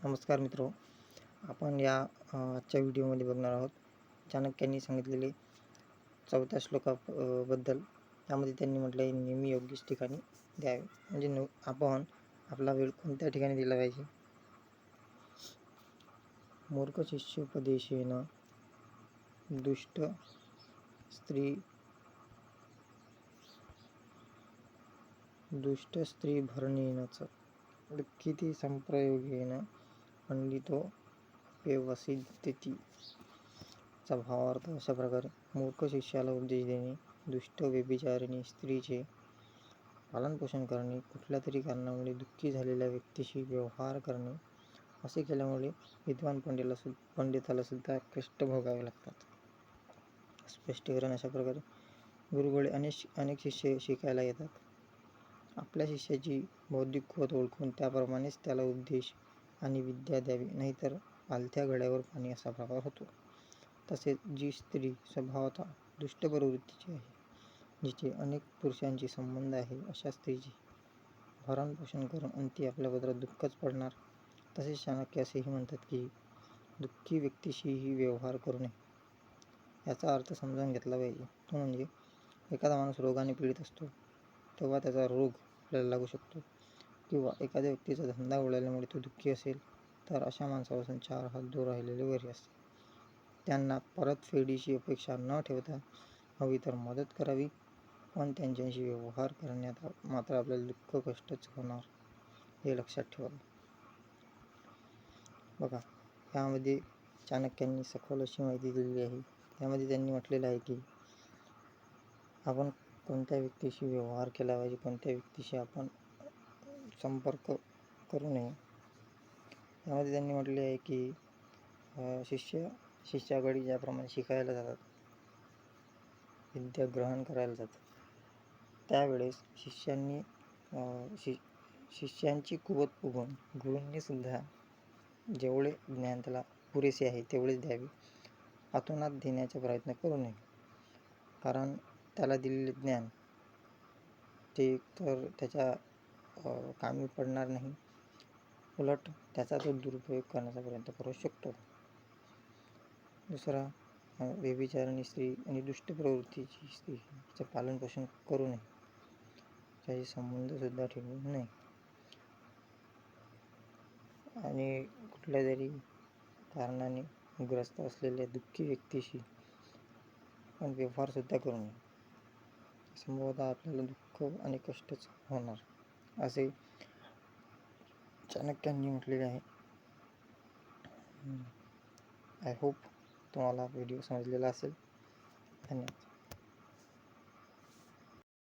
नमस्कार मित्रो, आपण या आजच्या व्हिडिओमध्ये बघणार आहोत चाणक्यांनी सांगितलेले 4थ्या श्लोकाबद्दल. त्यामध्ये त्यांनी म्हटलं आहे, नेहमी योग्यच ठिकाणी द्यावे. म्हणजे आपण आपला वेळ कोणत्या ठिकाणी दिला पाहिजे. मूर्ख शिष्योपदेशेन दुष्ट स्त्री भरणेनच दुःखिती संप्रयोगेन पंडितो व्यवसिद्धती चा भावार्थ अशा प्रकारे. मूर्ख शिष्याला उपदेश देणे, दुष्ट व्यभिचारिणी स्त्रीचे पालनपोषण करणे, कुठल्या तरी कारणामुळे दुःखी झालेल्या व्यक्तीशी व्यवहार करणे, असे केल्यामुळे विद्वान पंडिताला सुद्धा कष्ट भोगावे लागतात. स्पष्टीकरण अशा प्रकारे. गुरुकडे अनेक शिष्य शिकायला येतात. आपल्या शिष्याची बौद्धिक कुवत ओळखून त्याप्रमाणेच त्याला उपदेश आणि विद्या द्यावी, नाहीतर पालथ्या घड्यावर पाणी असा प्रकार होतो. तसेच जी स्त्री स्वभावतः दुष्ट प्रवृत्तीची आहे, जिचे अनेक पुरुषांशी संबंध आहे, अशा स्त्रीचे भरण पोषण करून अंती आपल्या पदरात दुःखच पडणार. तसेच चाणक्य असेही म्हणतात की दुःखी व्यक्तीशीही व्यवहार करू नये. याचा अर्थ समजावून घेतला पाहिजे. तो म्हणजे एखादा माणूस रोगाने पीडित असतो तेव्हा त्याचा रोग आपल्याला लागू शकतो, किंवा एखाद्या व्यक्तीचा धंदा उडाल्यामुळे तो दुःखी असेल तर अशा माणसापासून 4 हात दूर राहिलेले बरे असते. त्यांना परतफेडीची अपेक्षा न ठेवता हवी तर मदत करावी, पण त्यांच्याशी व्यवहार करण्यात मात्र आपल्याला दुःख कष्टच होणार, हे लक्षात ठेवावे. बघा, यामध्ये चाणक्यांनी सखोल अशी माहिती दिलेली आहे. त्यामध्ये त्यांनी म्हटलेलं आहे की आपण कोणत्या व्यक्तीशी व्यवहार केला पाहिजे, कोणत्या व्यक्तीशी आपण संपर्क करू नये. यामध्ये त्यांनी म्हटले आहे की शिष्याकडे ज्याप्रमाणे शिकायला जातात, विद्या ग्रहण करायला जातात, त्यावेळेस शिष्यांची कुवत बघून गुरूंनी सुद्धा जेवढे ज्ञान त्याला पुरेसे आहे तेवढेच द्यावे. अतोनात देण्याचा प्रयत्न करू नये, कारण त्याला दिलेले ज्ञान ते तर त्याच्या कामी पडणार नाही, उलट त्याचा तो दुरुपयोग करण्याचा प्रयत्न करू शकतो. दुसरा, व्यभिचारिणी स्त्री आणि दुष्ट प्रवृत्तीची स्त्री हिचं पालनपोषण करू नये, त्याशी संबंध सुद्धा ठेवू नये, आणि कुठल्या तरी कारणाने ग्रस्त असलेल्या दुःखी व्यक्तीशी आपण व्यवहार सुद्धा करू नये. संभवतः आपल्याला दुःख आणि कष्टच होणार, असे चाणक्यांनी म्हटलेले आहे. आय होप तुम्हाला व्हिडिओ समजलेला असेल. धन्यवाद.